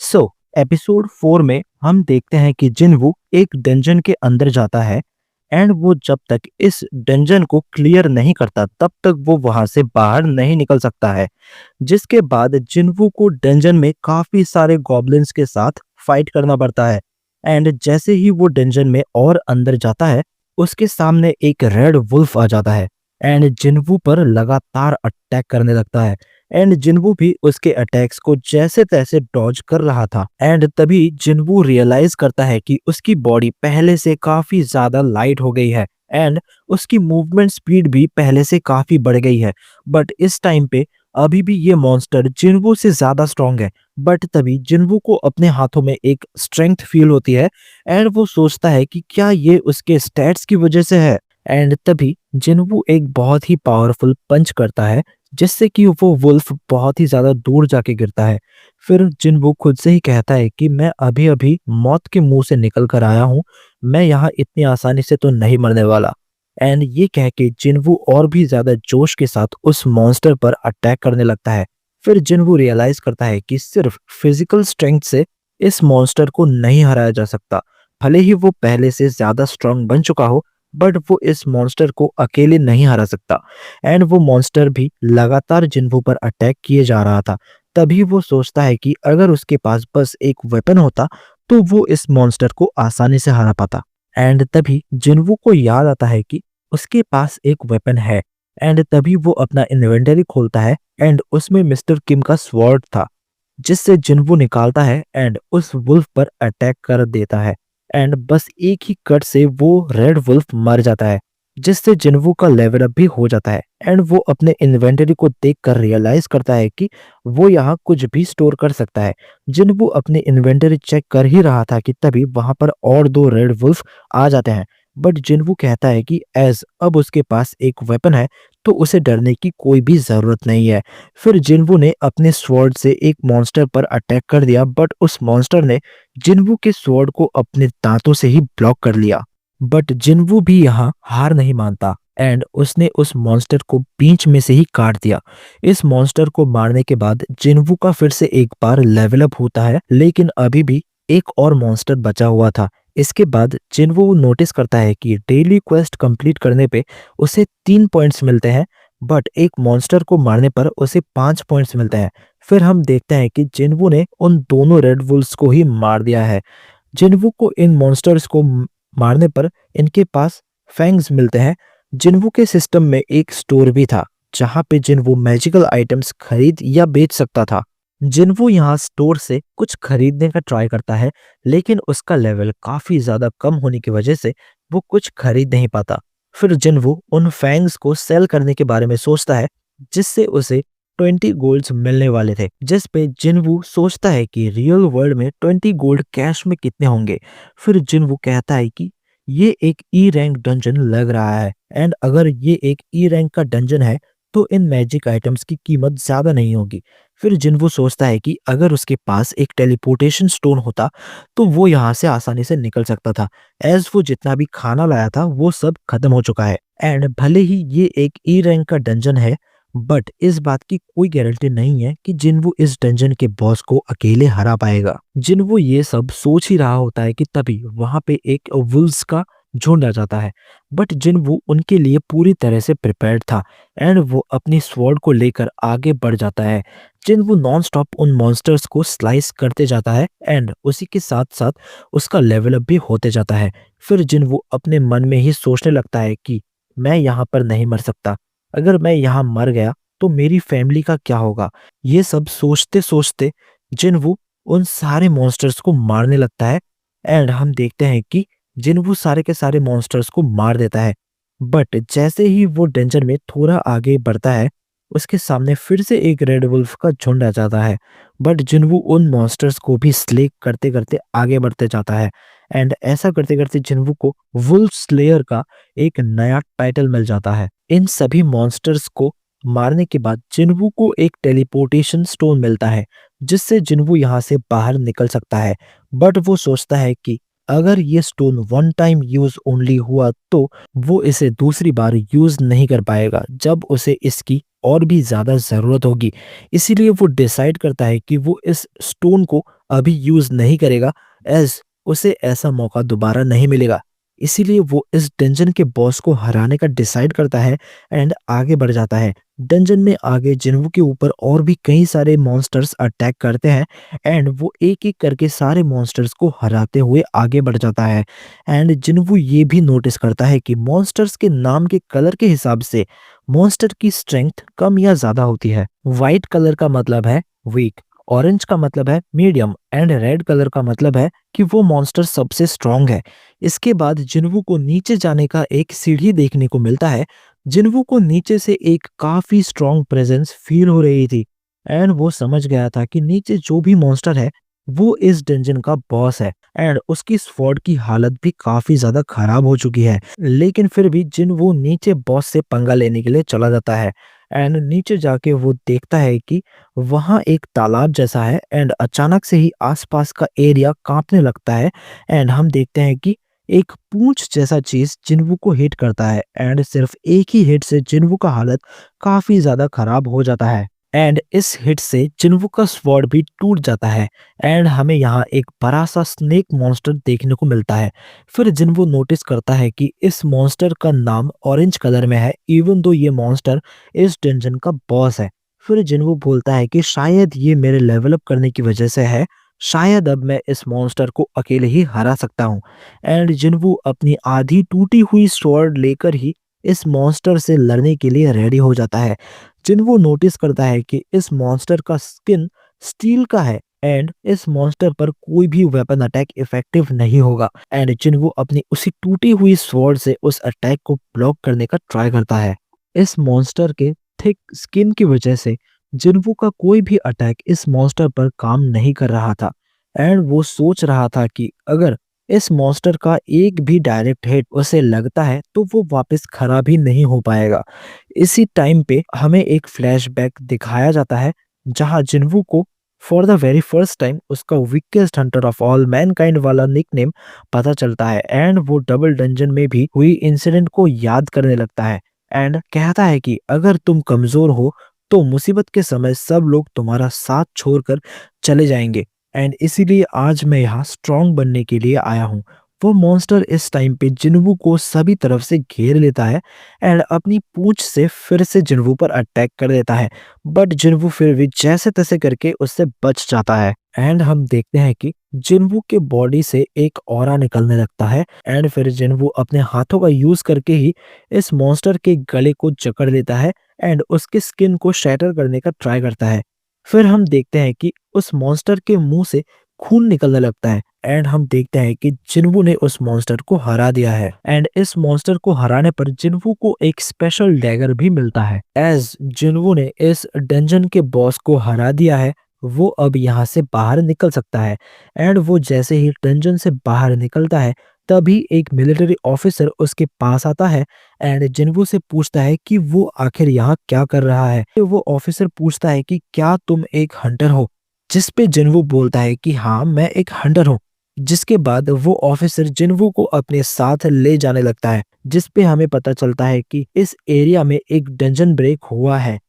सो episode 4 में हम देखते हैं कि जिनवू एक डंजन के अंदर जाता है एंड वो जब तक इस डंजन को क्लियर नहीं करता तब तक वो वहां से बाहर नहीं निकल सकता है। जिसके बाद जिनवू को डंजन में काफी सारे गॉब्लिन्स के साथ फाइट करना पड़ता है। एंड जैसे ही वो डंजन में और अंदर जाता है उसके सामने एक रेड वुल्फ आ जाता है एंड जिनवू पर लगातार अटैक करने लगता है। एंड जिनवू भी उसके अटैक्स को जैसे तैसे डॉज कर रहा था एंड तभी जिनवू रियलाइज करता है कि उसकी बॉडी पहले से काफी ज्यादा लाइट हो गई है एंड उसकी मूवमेंट स्पीड भी पहले से काफी बढ़ गई है। बट इस टाइम पे अभी भी ये मॉन्स्टर जिनवू से ज्यादा स्ट्रांग है। बट तभी जिनवू को अपने हाथों में एक स्ट्रेंथ फील होती है एंड वो सोचता है कि क्या ये उसके स्टैट्स की वजह से है। एंड तभी जिनवू एक बहुत ही पावरफुल पंच करता है जिससे कि वो वुल्फ बहुत ही ज्यादा दूर जाके गिरता है। फिर जिनवू खुद से ही कहता है कि मैं अभी अभी मौत के मुंह से निकल कर आया हूँ, मैं यहाँ इतनी आसानी से तो नहीं मरने वाला। एंड ये कह के जिनवू और भी ज्यादा जोश के साथ उस मॉन्स्टर पर अटैक करने लगता है। फिर जिनवू रियलाइज करता है कि सिर्फ फिजिकल स्ट्रेंथ से इस मॉन्स्टर को नहीं हराया जा सकता। भले ही वो पहले से ज्यादा स्ट्रांग बन चुका हो बट वो इस मॉन्स्टर को अकेले नहीं हरा सकता। एंड वो मॉन्स्टर भी लगातार जिन्वू पर अटैक किए जा रहा था। तभी वो सोचता है कि अगर उसके पास बस एक वेपन होता तो वो इस मॉन्स्टर को आसानी से हरा पाता। एंड तभी जिन्वू को याद आता है कि उसके पास एक वेपन है। एंड तभी वो अपना इन्वेंटरी खोलता है एंड उसमें मिस्टर किम का स्वॉर्ड था जिससे जिन्वू निकालता है एंड उस वुल्फ पर अटैक कर देता है। एंड बस एक ही कट से वो रेड वुल्फ मर जाता है जिससे जिन्वू का लेवल अप भी हो जाता है। एंड वो अपने इन्वेंटरी को देखकर रियलाइज करता है कि वो यहाँ कुछ भी स्टोर कर सकता है। जिन्वू अपने इन्वेंटरी चेक कर ही रहा था कि तभी वहां पर और दो रेड वुल्फ आ जाते हैं। बट जिन्वू कहता है कि एज अब उसके पास एक वेपन है तो उसे डरने की कोई भी जरूरत नहीं है। फिर जिन्वू ने अपने स्वॉर्ड से एक मॉन्स्टर पर अटैक कर दिया बट उस मॉन्स्टर ने जिन्वू के स्वॉर्ड को अपने दांतों से ही ब्लॉक कर लिया। बट जिन्वू भी यहाँ हार नहीं मानता एंड उसने उस मॉन्स्टर को बीच में से ही काट दिया। इस मॉन्स्टर को मारने के बाद जिन्वू का फिर से एक बार लेवल अप होता है लेकिन अभी भी एक और मॉन्स्टर बचा हुआ था। इसके बाद जिन्वू नोटिस करता है कि डेली क्वेस्ट कंप्लीट करने पे उसे 3 पॉइंट्स मिलते हैं बट एक मॉन्स्टर को मारने पर उसे 5 पॉइंट्स मिलते हैं। फिर हम देखते हैं कि जिन्वू ने उन दोनों रेड वुल्फ्स को ही मार दिया है। जिन्वू को इन मॉन्स्टर्स को मारने पर इनके पास फैंग्स मिलते हैं। जिन्वू के सिस्टम में एक स्टोर भी था जहां पे जिन्वू मैजिकल आइटम्स खरीद या बेच सकता था। जिन्वू यहाँ स्टोर से कुछ खरीदने का ट्राई करता है लेकिन उसका लेवल काफी ज्यादा कम होने की वजह से वो कुछ खरीद नहीं पाता। फिर जिन्वू उन फैंग्स को सेल करने के बारे में सोचता है जिससे उसे 20 गोल्ड्स मिलने वाले थे। जिस पे जिन्वू सोचता है कि रियल वर्ल्ड में 20 गोल्ड कैश में कितने होंगे। फिर जिन्वू कहता है कि ये एक ई रैंक डंजन लग रहा है एंड अगर ये एक ई रैंक का डंजन है तो इन मैजिक आइटम्स की कीमत ज्यादा नहीं होगी। फिर जिन्वू सोचता है कि अगर उसके पास एक टेलीपोर्टेशन स्टोन होता तो वो यहाँ से आसानी से निकल सकता था एज वो जितना भी खाना लाया था वो सब खत्म हो चुका है। एंड भले ही ये एक ई रैंक का डंजन है बट इस बात की कोई गारंटी नहीं है कि जिन्वू इस डंजन के बॉस को अकेले हरा पाएगा। जिन्वू ये सब सोच ही रहा होता है कि तभी वहां पे एक वुल्व्स का झुंड आ जाता है बट जिन्वू उनके लिए पूरी तरह से प्रिपेयर्ड था एंड वो अपनी स्वॉर्ड को लेकर आगे बढ़ जाता है। जिन्वू नॉन स्टॉप उन मॉन्स्टर्स को स्लाइस करते जाता है एंड उसी के साथ साथ उसका लेवल अप भी होते जाता है। फिर जिन्वू अपने मन में ही सोचने लगता है कि मैं यहाँ पर नहीं मर सकता, अगर मैं यहाँ मर गया तो मेरी फैमिली का क्या होगा। ये सब सोचते सोचते जिन्वू उन सारे मॉन्स्टर्स को मारने लगता है एंड हम देखते हैं कि जिन्वू सारे के सारे मॉन्स्टर्स को मार देता है। बट जैसे ही वो डेंजर में थोड़ा आगे बढ़ता है उसके सामने फिर से एक रेड वुल्फ का झुंड आ जाता है बट जिन्वू उन मॉन्स्टर्स को भी स्ले करते करते आगे बढ़ते जाता है। एंड ऐसा करते करते जिन्वू को वुल्फ स्लेयर का एक नया टाइटल मिल जाता है। इन सभी मॉन्स्टर्स को मारने के बाद जिन्वू को एक टेलीपोर्टेशन स्टोन मिलता है जिससे जिन्वू यहाँ से बाहर निकल सकता है। बट वो सोचता है कि अगर ये stone one time use only हुआ तो वो इसे दूसरी बार यूज नहीं कर पाएगा जब उसे इसकी और भी ज्यादा जरूरत होगी। इसीलिए वो डिसाइड करता है कि वो इस स्टोन को अभी यूज नहीं करेगा, एज उसे ऐसा मौका दोबारा नहीं मिलेगा। इसीलिए वो इस डंजन के बॉस को हराने का डिसाइड करता है एंड आगे बढ़ जाता है। डंजन में आगे जिन्वू के ऊपर और भी कई सारे मॉन्स्टर्स अटैक करते हैं एंड वो एक एक करके सारे मॉन्स्टर्स को हराते हुए आगे बढ़ जाता है। एंड जिन्वू ये भी नोटिस करता है कि मॉन्स्टर्स के नाम के कलर के हिसाब से मॉन्स्टर की स्ट्रेंथ कम या ज्यादा होती है। व्हाइट कलर का मतलब है वीक, ऑरेंज का मतलब है मीडियम एंड रेड कलर का मतलब है कि वो मॉन्स्टर सबसे स्ट्रांग है। इसके बाद जिन्वू को नीचे जाने का एक सीढ़ी देखने को मिलता है। जिन्वू को नीचे से एक काफी स्ट्रांग प्रेजेंस फील हो रही थी एंड वो समझ गया था कि नीचे जो भी मॉन्स्टर है वो इस डंजन का बॉस है एंड उसकी स्वॉर्ड की हालत भी काफी ज्यादा खराब हो चुकी है। लेकिन फिर भी जिन्वू नीचे बॉस से पंगा लेने के लिए चला जाता है एंड नीचे जाके वो देखता है कि वहां एक तालाब जैसा है एंड अचानक से ही आसपास का एरिया कांपने लगता है एंड हम देखते हैं कि एक पूंछ जैसा चीज जिन्वू को हिट करता है एंड सिर्फ एक ही हिट से जिन्वू का हालत काफी ज्यादा खराब हो जाता है एंड इस हिट से जिन्वू का स्वॉर्ड भी टूट जाता है एंड हमें यहाँ एक बड़ा सा स्नेक मॉन्स्टर देखने को मिलता है। फिर जिन्वू नोटिस करता है कि इस मॉन्स्टर का नाम ऑरेंज कलर में है, इवन दो ये मॉन्स्टर इस डंजन का बॉस है। फिर जिन्वू बोलता है कि शायद ये मेरे लेवल अप करने की वजह से है, शायद अब मैं इस मॉन्स्टर को अकेले ही हरा सकता हूँ। एंड जिन्वू अपनी आधी टूटी हुई स्वॉर्ड लेकर ही इस मॉन्स्टर से लड़ने के लिए रेडी हो जाता है। जिन्वू नोटिस करता है कि इस मॉन्स्टर का स्किन स्टील का है एंड इस मॉन्स्टर पर कोई भी वेपन अटैक इफेक्टिव नहीं होगा एंड जिन्वू अपनी उसी टूटी हुई स्वॉर्ड से उस अटैक को ब्लॉक करने का ट्राई करता है। इस मॉन्स्टर के थिक स्किन की वजह से जिन्वू का कोई भी अटैक इस मॉन्स्टर पर काम नहीं कर रहा था एंड वो सोच रहा था कि अगर इस मॉन्स्टर का एक भी डायरेक्ट हिट उसे लगता है तो वो वापस खड़ा भी नहीं हो पाएगा। इसी टाइम पे हमें एक फ्लैशबैक दिखाया जाता है जहां जिन्वू को for the very first time उसका weakest hunter of all mankind वाला निकनेम पता चलता है एंड वो डबल डंजन में भी हुई इंसिडेंट को याद करने लगता है एंड कहता है कि अगर तुम कमजोर हो तो मुसीबत के समय सब लोग तुम्हारा साथ छोड़कर चले जाएंगे एंड इसीलिए आज मैं यहाँ स्ट्रांग बनने के लिए आया हूँ। वो मॉन्स्टर इस टाइम पे जिन्वू को सभी तरफ से घेर लेता है एंड अपनी पूंछ से फिर से जिन्वू पर अटैक कर देता है, बट जिन्वू फिर भी जैसे तैसे करके उससे बच जाता है एंड हम देखते हैं कि जिन्वू के बॉडी से एक ऑरा निकलने लगता है एंड फिर जिन्वू अपने हाथों का यूज करके ही इस मॉन्स्टर के गले को जकड़ लेता है एंड उसके स्किन को शैटर करने का ट्राई करता है। फिर हम देखते हैं कि उस मॉन्स्टर के मुंह से खून निकलने लगता है एंड हम देखते हैं कि जिन्वू ने उस मॉन्स्टर को हरा दिया है एंड इस मॉन्स्टर को हराने पर जिन्वू को एक स्पेशल डैगर भी मिलता है। एज जिन्वू ने इस डंजन के बॉस को हरा दिया है वो अब यहाँ से बाहर निकल सकता है एंड वो जैसे ही डंजन से बाहर निकलता है तभी एक मिलिट्री ऑफिसर उसके पास आता है एंड जिन्वू से पूछता है कि वो आखिर यहाँ क्या कर रहा है। तो वो ऑफिसर पूछता है कि क्या तुम एक हंटर हो, जिस पे जिन्वू बोलता है कि हाँ मैं एक हंटर हूँ। जिसके बाद वो ऑफिसर जिन्वू को अपने साथ ले जाने लगता है, जिस पे हमें पता चलता है कि इस एरिया में एक डंजन ब्रेक हुआ है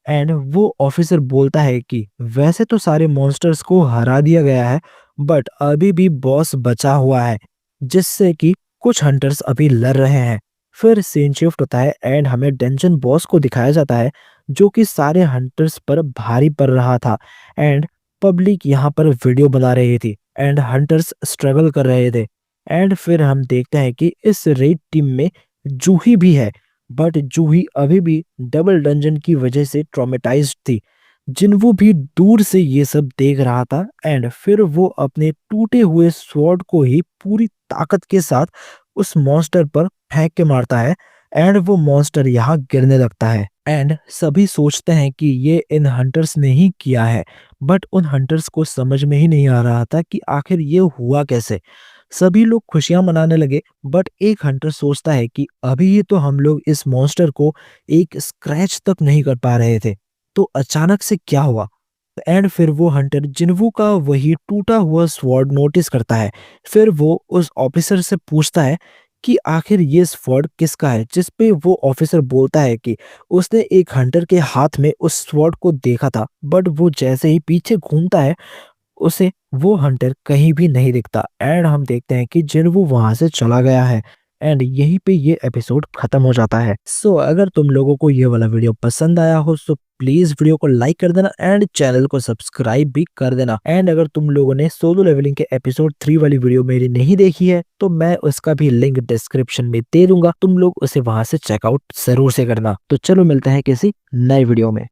एंड वो ऑफिसर बोलता है कि वैसे तो सारे मॉन्स्टर्स को हरा दिया गया है बट अभी भी बॉस बचा हुआ है जिससे कि कुछ हंटर्स अभी लड़ रहे हैं। फिर सीन शिफ्ट होता है एंड हमें डंजन बॉस को दिखाया जाता है जो कि सारे हंटर्स पर भारी पड़ रहा था एंड पब्लिक यहाँ पर वीडियो बना रही थी एंड हंटर्स स्ट्रगल कर रहे थे एंड फिर हम देखते हैं कि इस रेड टीम में जूही भी है बट जूही अभी भी डबल डंजन की वजह से ट्रॉमेटाइज्ड थी। जिन्वू भी दूर से ये सब देख रहा था एंड फिर वो अपने टूटे हुए स्वॉर्ड को ही पूरी ताकत के साथ उस मॉन्स्टर पर फेंक के मारता है एंड वो मॉन्स्टर यहाँ गिरने लगता है एंड सभी सोचते हैं कि ये इन हंटर्स ने ही किया है बट उन हंटर्स को समझ में ही नहीं आ रहा था कि आखिर ये हुआ कैसे। सभी लोग खुशियां मनाने लगे बट एक हंटर सोचता है कि अभी ये तो हम लोग इस मॉन्स्टर को एक स्क्रैच तक नहीं कर पा रहे थे, तो अचानक से क्या हुआ। एंड फिर वो हंटर जिन्वू का वही टूटा हुआ स्वॉर्ड नोटिस करता है। फिर वो उस ऑफिसर से पूछता है कि आखिर ये स्वॉर्ड किसका है, जिस पे वो ऑफिसर बोलता है कि उसने एक हंटर के हाथ में उस स्वॉर्ड को देखा था बट वो जैसे ही पीछे घूमता है उसे वो हंटर कहीं भी नहीं दिखता एंड हम देखते हैं कि जिन्वू वहां से चला गया है एंड यहीं पे ये एपिसोड खत्म हो जाता है। सो अगर तुम लोगों को ये वाला वीडियो पसंद आया हो तो प्लीज वीडियो को लाइक कर देना एंड चैनल को सब्सक्राइब भी कर देना। एंड अगर तुम लोगों ने सोलो लेवलिंग के एपिसोड 3 वाली वीडियो मेरी नहीं देखी है तो मैं उसका भी लिंक डिस्क्रिप्शन में दे दूंगा, तुम लोग उसे वहां से चेकआउट जरूर से करना। तो चलो मिलते हैं किसी नए वीडियो में।